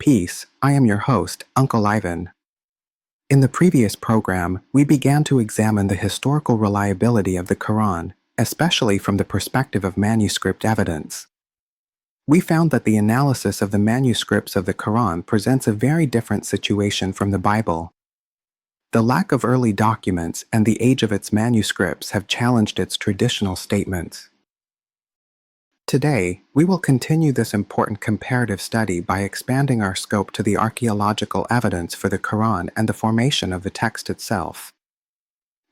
Peace, I am your host, Uncle Ivan. In the previous program, we began to examine the historical reliability of the Quran, especially from the perspective of manuscript evidence. We found that the analysis of the manuscripts of the Quran presents a very different situation from the Bible. The lack of early documents and the age of its manuscripts have challenged its traditional statements. Today, we will continue this important comparative study by expanding our scope to the archaeological evidence for the Quran and the formation of the text itself.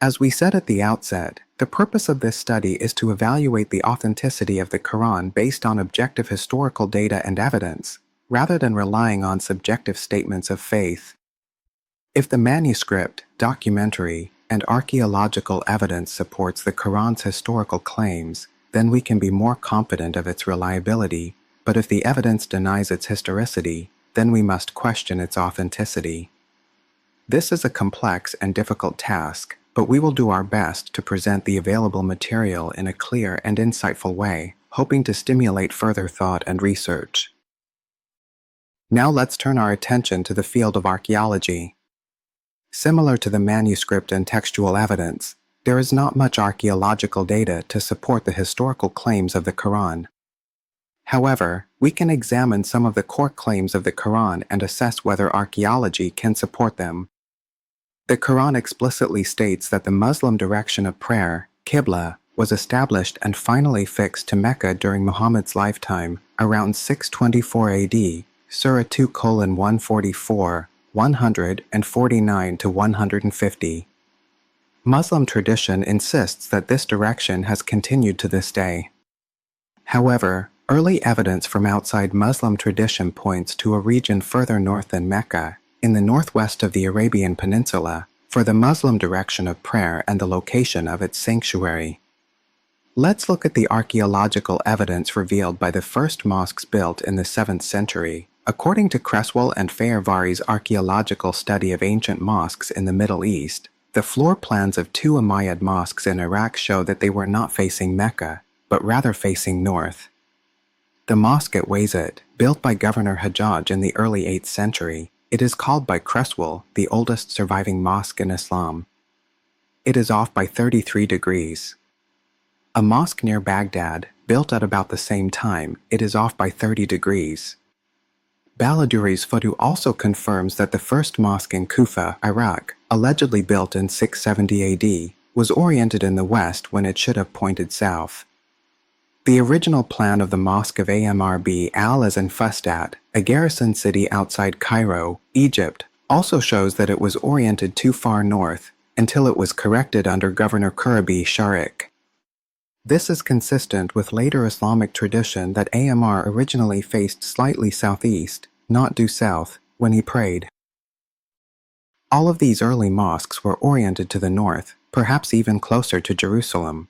As we said at the outset, the purpose of this study is to evaluate the authenticity of the Quran based on objective historical data and evidence, rather than relying on subjective statements of faith. If the manuscript, documentary, and archaeological evidence supports the Quran's historical claims, then we can be more confident of its reliability, but if the evidence denies its historicity, then we must question its authenticity. This is a complex and difficult task, but we will do our best to present the available material in a clear and insightful way, hoping to stimulate further thought and research. Now let's turn our attention to the field of archaeology. Similar to the manuscript and textual evidence, there is not much archaeological data to support the historical claims of the Quran. However, we can examine some of the core claims of the Quran and assess whether archaeology can support them. The Quran explicitly states that the Muslim direction of prayer, Qibla, was established and finally fixed to Mecca during Muhammad's lifetime, around 624 AD, Surah 2:144, 149 to 150. Muslim tradition insists that this direction has continued to this day. However, early evidence from outside Muslim tradition points to a region further north than Mecca, in the northwest of the Arabian Peninsula, for the Muslim direction of prayer and the location of its sanctuary. Let's look at the archaeological evidence revealed by the first mosques built in the 7th century. According to Creswell and Fayervari's archaeological study of ancient mosques in the Middle East, the floor plans of 2 Umayyad mosques in Iraq show that they were not facing Mecca, but rather facing north. The mosque at Wazit, built by Governor Hajjaj in the early 8th century, it is called by Creswell the oldest surviving mosque in Islam. It is off by 33 degrees. A mosque near Baghdad, built at about the same time, it is off by 30 degrees. Baladuri's photo also confirms that the first mosque in Kufa, Iraq, allegedly built in 670 AD, was oriented in the west when it should have pointed south. The original plan of the Mosque of Amr al-Azan Fustat, a garrison city outside Cairo, Egypt, also shows that it was oriented too far north, until it was corrected under Governor Qurabi Sharik. This is consistent with later Islamic tradition that Amr originally faced slightly southeast, not due south, when he prayed. All of these early mosques were oriented to the north, perhaps even closer to Jerusalem.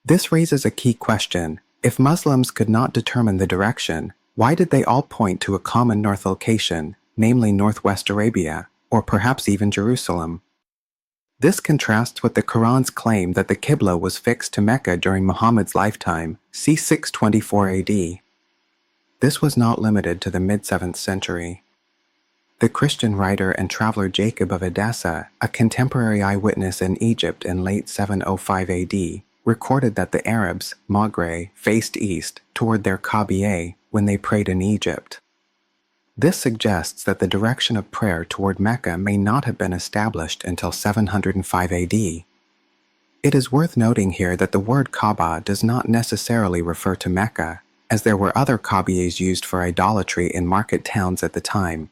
This raises a key question. If Muslims could not determine the direction, why did they all point to a common north location, namely northwest Arabia, or perhaps even Jerusalem? This contrasts with the Quran's claim that the Qibla was fixed to Mecca during Muhammad's lifetime, c. 624 AD. This was not limited to the mid-7th century. The Christian writer and traveler Jacob of Edessa, a contemporary eyewitness in Egypt in late 705 AD, recorded that the Arabs, Maghreb, faced east toward their Kaaba when they prayed in Egypt. This suggests that the direction of prayer toward Mecca may not have been established until 705 AD. It is worth noting here that the word Kaaba does not necessarily refer to Mecca, as there were other Kaabas used for idolatry in market towns at the time.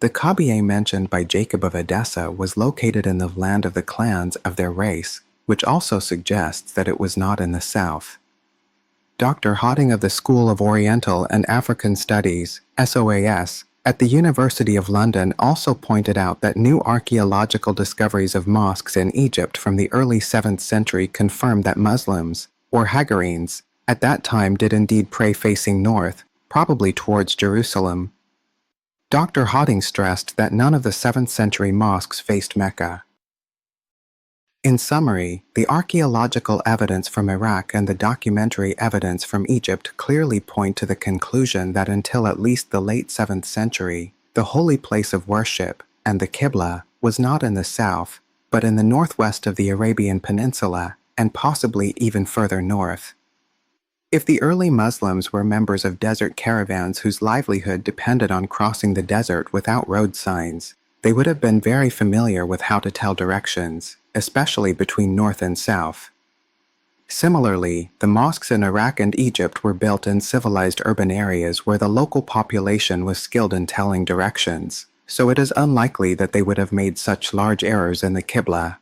The Kaaba mentioned by Jacob of Edessa was located in the land of the clans of their race, which also suggests that it was not in the south. Dr. Hotting of the School of Oriental and African Studies, SOAS, at the University of London also pointed out that new archaeological discoveries of mosques in Egypt from the early 7th century confirmed that Muslims, or Hagarenes, at that time did indeed pray facing north, probably towards Jerusalem. Dr. Hotting stressed that none of the 7th century mosques faced Mecca. In summary, the archaeological evidence from Iraq and the documentary evidence from Egypt clearly point to the conclusion that until at least the late 7th century, the holy place of worship, and the Qibla, was not in the south, but in the northwest of the Arabian Peninsula, and possibly even further north. If the early Muslims were members of desert caravans whose livelihood depended on crossing the desert without road signs, they would have been very familiar with how to tell directions, especially between north and south. Similarly, the mosques in Iraq and Egypt were built in civilized urban areas where the local population was skilled in telling directions, so it is unlikely that they would have made such large errors in the Qibla.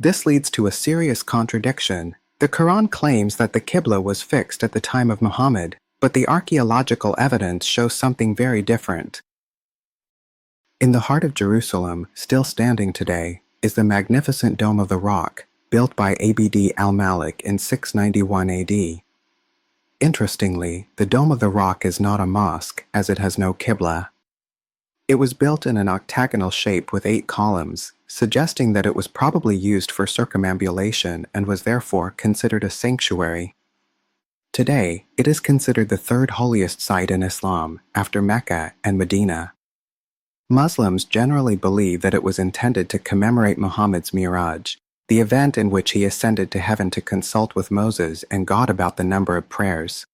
This leads to a serious contradiction. The Quran claims that the Qibla was fixed at the time of Muhammad, but the archaeological evidence shows something very different. In the heart of Jerusalem, still standing today, is the magnificent Dome of the Rock, built by Abd al-Malik in 691 AD. Interestingly, the Dome of the Rock is not a mosque, as it has no Qibla. It was built in an octagonal shape with 8 columns, suggesting that it was probably used for circumambulation and was therefore considered a sanctuary. Today, it is considered the third holiest site in Islam, after Mecca and Medina. Muslims generally believe that it was intended to commemorate Muhammad's Miraj, the event in which he ascended to heaven to consult with Moses and God about the number of prayers.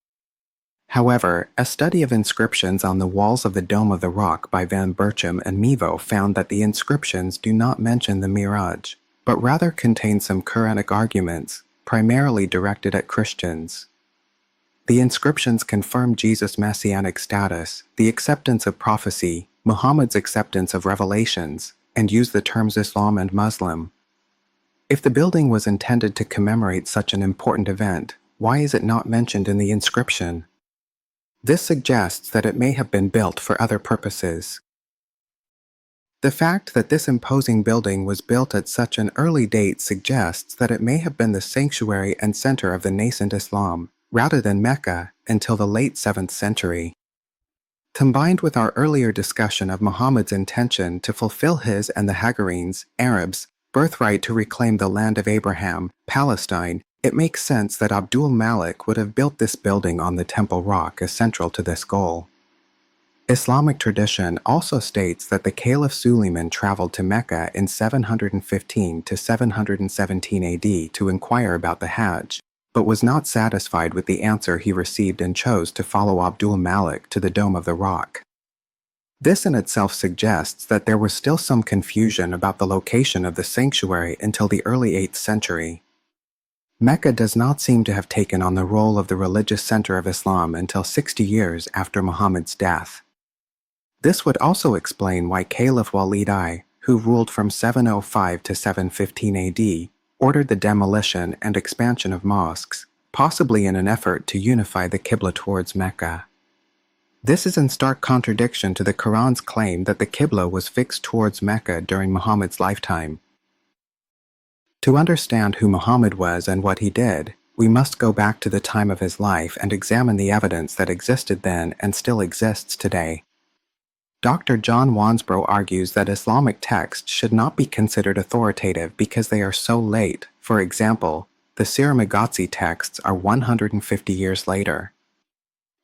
However, a study of inscriptions on the walls of the Dome of the Rock by Van Berchem and Mevo found that the inscriptions do not mention the Miraj, but rather contain some Quranic arguments, primarily directed at Christians. The inscriptions confirm Jesus' messianic status, the acceptance of prophecy, Muhammad's acceptance of revelations, and use the terms Islam and Muslim. If the building was intended to commemorate such an important event, why is it not mentioned in the inscription? This suggests that it may have been built for other purposes. The fact that this imposing building was built at such an early date suggests that it may have been the sanctuary and center of the nascent Islam, rather than Mecca, until the late 7th century. Combined with our earlier discussion of Muhammad's intention to fulfill his and the Hagarenes, Arabs, birthright to reclaim the land of Abraham, Palestine, it makes sense that Abdul Malik would have built this building on the Temple Rock as central to this goal. Islamic tradition also states that the Caliph Suleiman traveled to Mecca in 715 to 717 AD to inquire about the Hajj, but was not satisfied with the answer he received and chose to follow Abdul Malik to the Dome of the Rock. This in itself suggests that there was still some confusion about the location of the sanctuary until the early 8th century. Mecca does not seem to have taken on the role of the religious center of Islam until 60 years after Muhammad's death. This would also explain why Caliph Walid I, who ruled from 705 to 715 AD, ordered the demolition and expansion of mosques, possibly in an effort to unify the Qibla towards Mecca. This is in stark contradiction to the Quran's claim that the Qibla was fixed towards Mecca during Muhammad's lifetime. To understand who Muhammad was and what he did, we must go back to the time of his life and examine the evidence that existed then and still exists today. Dr. John Wansbrough argues that Islamic texts should not be considered authoritative because they are so late. For example, the Sirah Maghazi texts are 150 years later.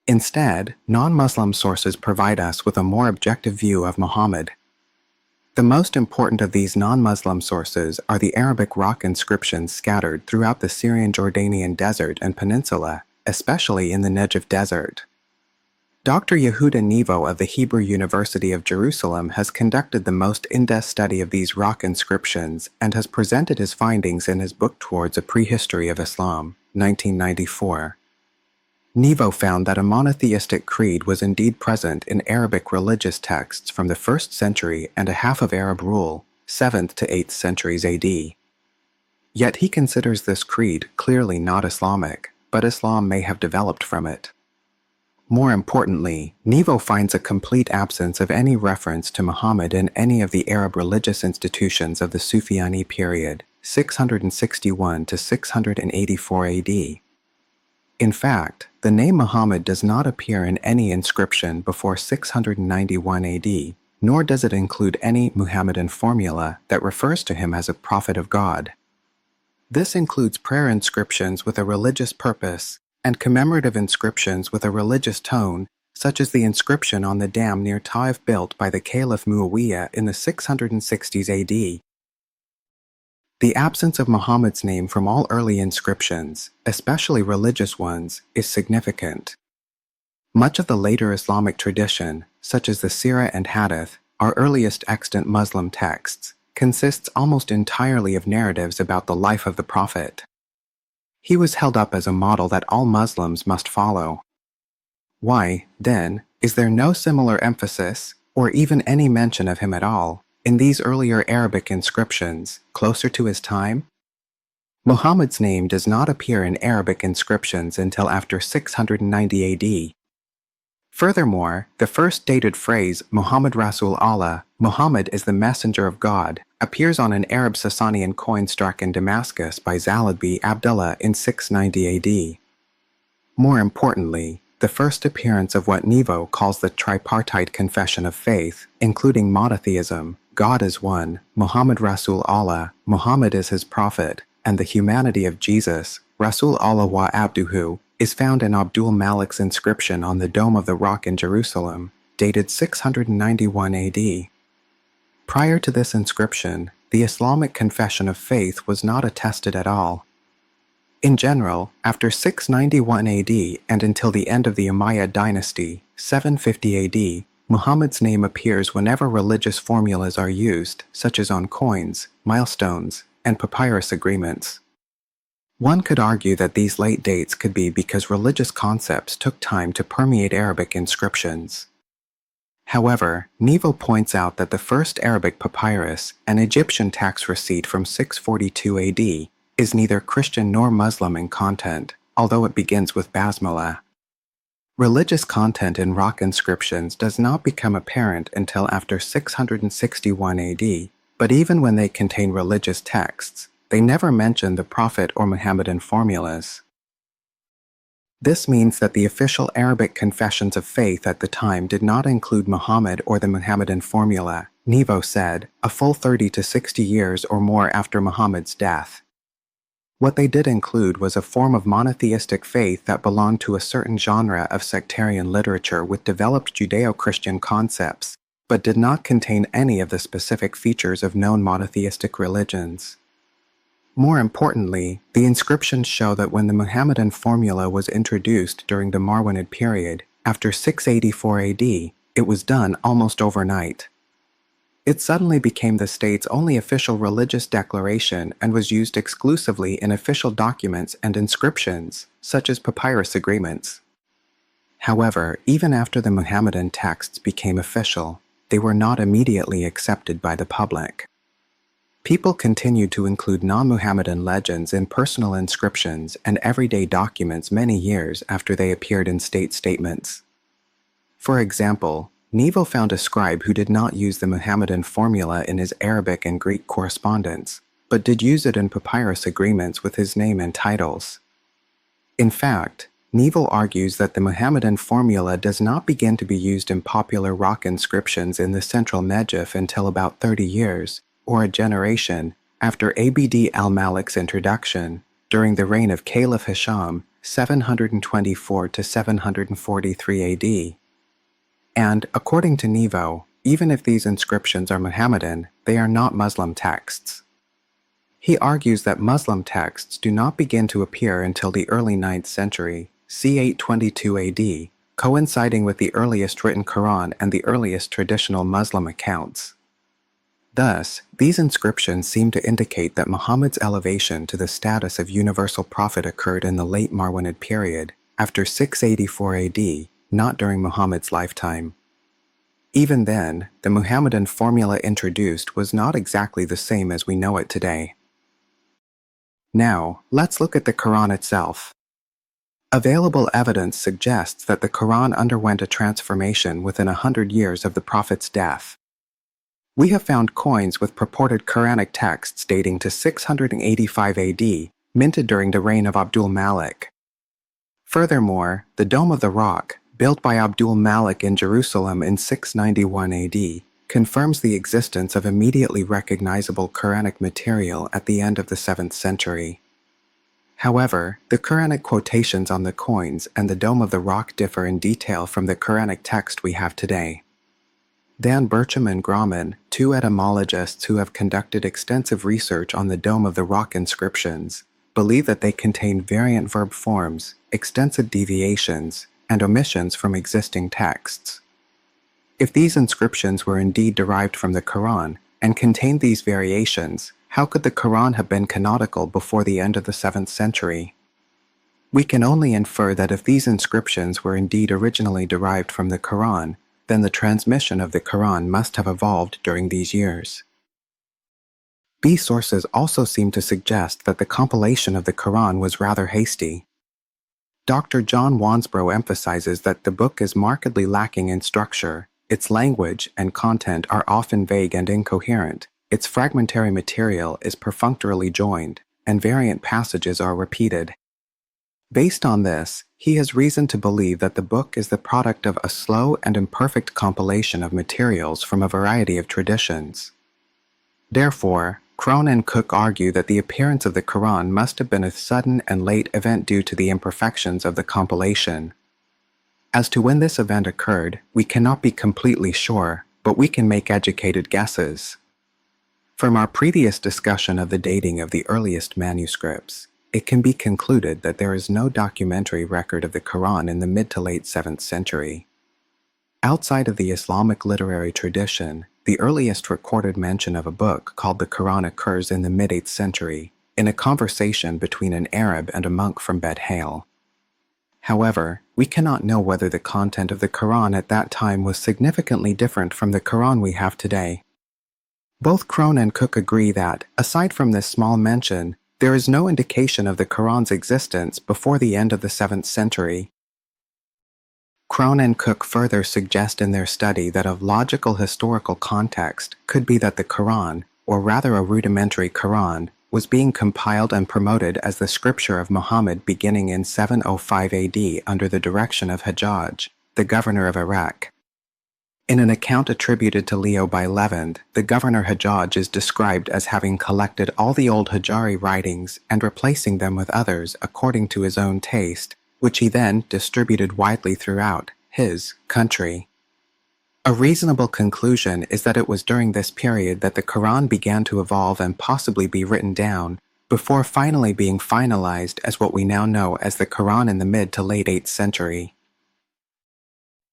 Instead, non-Muslim sources provide us with a more objective view of Muhammad. The most important of these non-Muslim sources are the Arabic rock inscriptions scattered throughout the Syrian-Jordanian desert and peninsula, especially in the Negev Desert. Dr. Yehuda Nevo of the Hebrew University of Jerusalem has conducted the most in-depth study of these rock inscriptions and has presented his findings in his book Towards a Prehistory of Islam, 1994. Nevo found that a monotheistic creed was indeed present in Arabic religious texts from the 1st century and a half of Arab rule, 7th to 8th centuries AD. Yet he considers this creed clearly not Islamic, but Islam may have developed from it. More importantly, Nevo finds a complete absence of any reference to Muhammad in any of the Arab religious institutions of the Sufyani period, 661 to 684 AD. In fact, the name Muhammad does not appear in any inscription before 691 AD, nor does it include any Muhammadan formula that refers to him as a prophet of God. This includes prayer inscriptions with a religious purpose and commemorative inscriptions with a religious tone, such as the inscription on the dam near Taif built by the Caliph Muawiyah in the 660s AD. The absence of Muhammad's name from all early inscriptions, especially religious ones, is significant. Much of the later Islamic tradition, such as the Sirah and Hadith, our earliest extant Muslim texts, consists almost entirely of narratives about the life of the Prophet. He was held up as a model that all Muslims must follow. Why, then, is there no similar emphasis, or even any mention of him at all, in these earlier Arabic inscriptions, closer to his time? Muhammad's name does not appear in Arabic inscriptions until after 690 AD. Furthermore, the first dated phrase, Muhammad Rasul Allah, Muhammad is the messenger of God, appears on an Arab Sasanian coin struck in Damascus by Zalidbi Abdullah in 690 AD. More importantly, the first appearance of what Nevo calls the tripartite confession of faith, including monotheism, God is one, Muhammad Rasul Allah, Muhammad is his prophet, and the humanity of Jesus, Rasul Allah wa Abduhu, is found in Abdul Malik's inscription on the Dome of the Rock in Jerusalem, dated 691 AD. Prior to this inscription, the Islamic confession of faith was not attested at all. In general, after 691 AD and until the end of the Umayyad dynasty, 750 AD, Muhammad's name appears whenever religious formulas are used, such as on coins, milestones, and papyrus agreements. One could argue that these late dates could be because religious concepts took time to permeate Arabic inscriptions. However, Nevo points out that the first Arabic papyrus, an Egyptian tax receipt from 642 AD, is neither Christian nor Muslim in content, although it begins with Basmala. Religious content in rock inscriptions does not become apparent until after 661 AD, but even when they contain religious texts, they never mention the Prophet or Muhammadan formulas. This means that the official Arabic confessions of faith at the time did not include Muhammad or the Muhammadan formula, Nevo said, a full 30 to 60 years or more after Muhammad's death. What they did include was a form of monotheistic faith that belonged to a certain genre of sectarian literature with developed Judeo-Christian concepts, but did not contain any of the specific features of known monotheistic religions. More importantly, the inscriptions show that when the Muhammadan formula was introduced during the Marwanid period, after 684 AD, it was done almost overnight. It suddenly became the state's only official religious declaration and was used exclusively in official documents and inscriptions, such as papyrus agreements. However, even after the Muhammadan texts became official, they were not immediately accepted by the public. People continued to include non-Muhammadan legends in personal inscriptions and everyday documents many years after they appeared in state statements. For example, Nevo found a scribe who did not use the Muhammadan formula in his Arabic and Greek correspondence, but did use it in papyrus agreements with his name and titles. In fact, Nevo argues that the Muhammadan formula does not begin to be used in popular rock inscriptions in the central Negev until about 30 years, or a generation, after Abd al-Malik's introduction, during the reign of Caliph Hisham, 724 to 743 AD. And, according to Nevo, even if these inscriptions are Muhammadan, they are not Muslim texts. He argues that Muslim texts do not begin to appear until the early 9th century, c. 822 AD, coinciding with the earliest written Quran and the earliest traditional Muslim accounts. Thus, these inscriptions seem to indicate that Muhammad's elevation to the status of universal prophet occurred in the late Marwanid period, after 684 AD, not during Muhammad's lifetime. Even then, the Muhammadan formula introduced was not exactly the same as we know it today. Now, let's look at the Quran itself. Available evidence suggests that the Quran underwent a transformation within 100 years of the Prophet's death. We have found coins with purported Quranic texts dating to 685 AD, minted during the reign of Abdul Malik. Furthermore, the Dome of the Rock, built by Abdul Malik in Jerusalem in 691 AD, confirms the existence of immediately recognizable Quranic material at the end of the 7th century. However, the Quranic quotations on the coins and the Dome of the Rock differ in detail from the Quranic text we have today. Dan Burcham and Grauman, two etymologists who have conducted extensive research on the Dome of the Rock inscriptions, believe that they contain variant verb forms, extensive deviations, and omissions from existing texts. If these inscriptions were indeed derived from the Quran and contained these variations, how could the Quran have been canonical before the end of the 7th century? We can only infer that if these inscriptions were indeed originally derived from the Quran, then the transmission of the Quran must have evolved during these years. B sources also seem to suggest that the compilation of the Quran was rather hasty. Dr. John Wansbrough emphasizes that the book is markedly lacking in structure, its language and content are often vague and incoherent, its fragmentary material is perfunctorily joined, and variant passages are repeated. Based on this, he has reason to believe that the book is the product of a slow and imperfect compilation of materials from a variety of traditions. Therefore, Crone and Cook argue that the appearance of the Quran must have been a sudden and late event due to the imperfections of the compilation. As to when this event occurred, we cannot be completely sure, but we can make educated guesses. From our previous discussion of the dating of the earliest manuscripts, it can be concluded that there is no documentary record of the Quran in the mid to late 7th century. Outside of the Islamic literary tradition, the earliest recorded mention of a book called the Quran occurs in the mid-8th century, in a conversation between an Arab and a monk from Bet Hale. However, we cannot know whether the content of the Quran at that time was significantly different from the Quran we have today. Both Crone and Cook agree that, aside from this small mention, there is no indication of the Quran's existence before the end of the 7th century. Crone and Cook further suggest in their study that a logical historical context could be that the Quran, or rather a rudimentary Quran, was being compiled and promoted as the scripture of Muhammad beginning in 705 AD under the direction of Hajjaj, the governor of Iraq. In an account attributed to Leo by Levand, the governor Hajjaj is described as having collected all the old Hajjari writings and replacing them with others according to his own taste, which he then distributed widely throughout his country. A reasonable conclusion is that it was during this period that the Quran began to evolve and possibly be written down, before finally being finalized as what we now know as the Quran in the mid to late 8th century.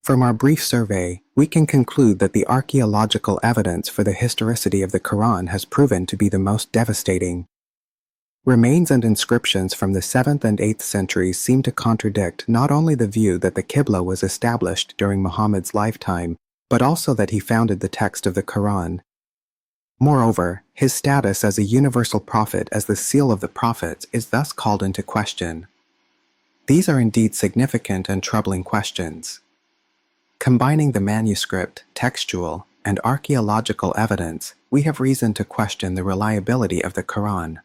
From our brief survey, we can conclude that the archaeological evidence for the historicity of the Quran has proven to be the most devastating. Remains and inscriptions from the 7th and 8th centuries seem to contradict not only the view that the Qibla was established during Muhammad's lifetime, but also that he founded the text of the Quran. Moreover, his status as a universal prophet as the seal of the prophets is thus called into question. These are indeed significant and troubling questions. Combining the manuscript, textual, and archaeological evidence, we have reason to question the reliability of the Quran.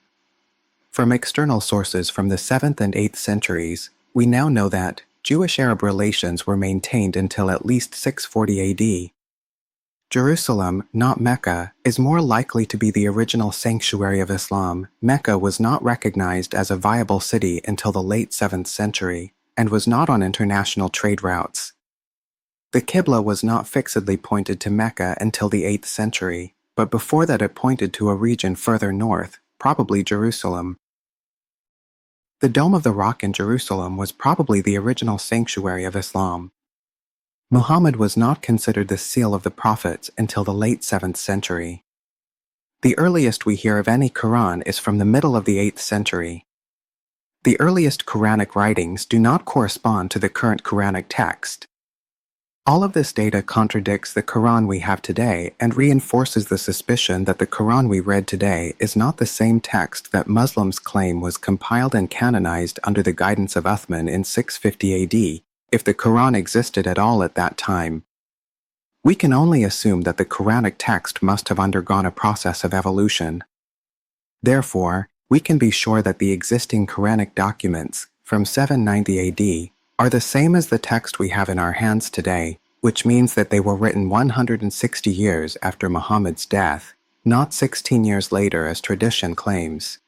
From external sources from the 7th and 8th centuries, we now know that Jewish-Arab relations were maintained until at least 640 AD. Jerusalem, not Mecca, is more likely to be the original sanctuary of Islam. Mecca was not recognized as a viable city until the late 7th century, and was not on international trade routes. The Qibla was not fixedly pointed to Mecca until the 8th century, but before that it pointed to a region further north, probably Jerusalem. The Dome of the Rock in Jerusalem was probably the original sanctuary of Islam. Muhammad was not considered the seal of the prophets until the late 7th century. The earliest we hear of any Quran is from the middle of the 8th century. The earliest Quranic writings do not correspond to the current Quranic text. All of this data contradicts the Quran we have today and reinforces the suspicion that the Quran we read today is not the same text that Muslims claim was compiled and canonized under the guidance of Uthman in 650 AD, if the Quran existed at all at that time. We can only assume that the Quranic text must have undergone a process of evolution. Therefore, we can be sure that the existing Quranic documents from 790 AD are the same as the text we have in our hands today, which means that they were written 160 years after Muhammad's death, not 16 years later as tradition claims.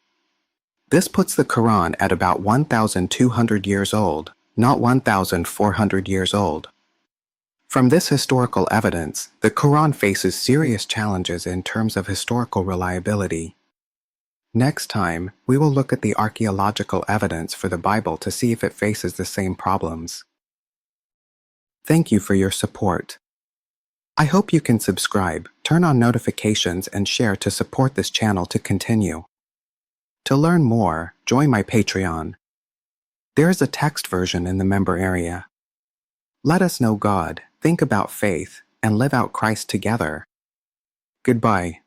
This puts the Quran at about 1,200 years old, not 1,400 years old. From this historical evidence, the Quran faces serious challenges in terms of historical reliability. Next time, we will look at the archaeological evidence for the Bible to see if it faces the same problems. Thank you for your support. I hope you can subscribe, turn on notifications, and share to support this channel to continue. To learn more, join my Patreon. There is a text version in the member area. Let us know God, think about faith, and live out Christ together. Goodbye.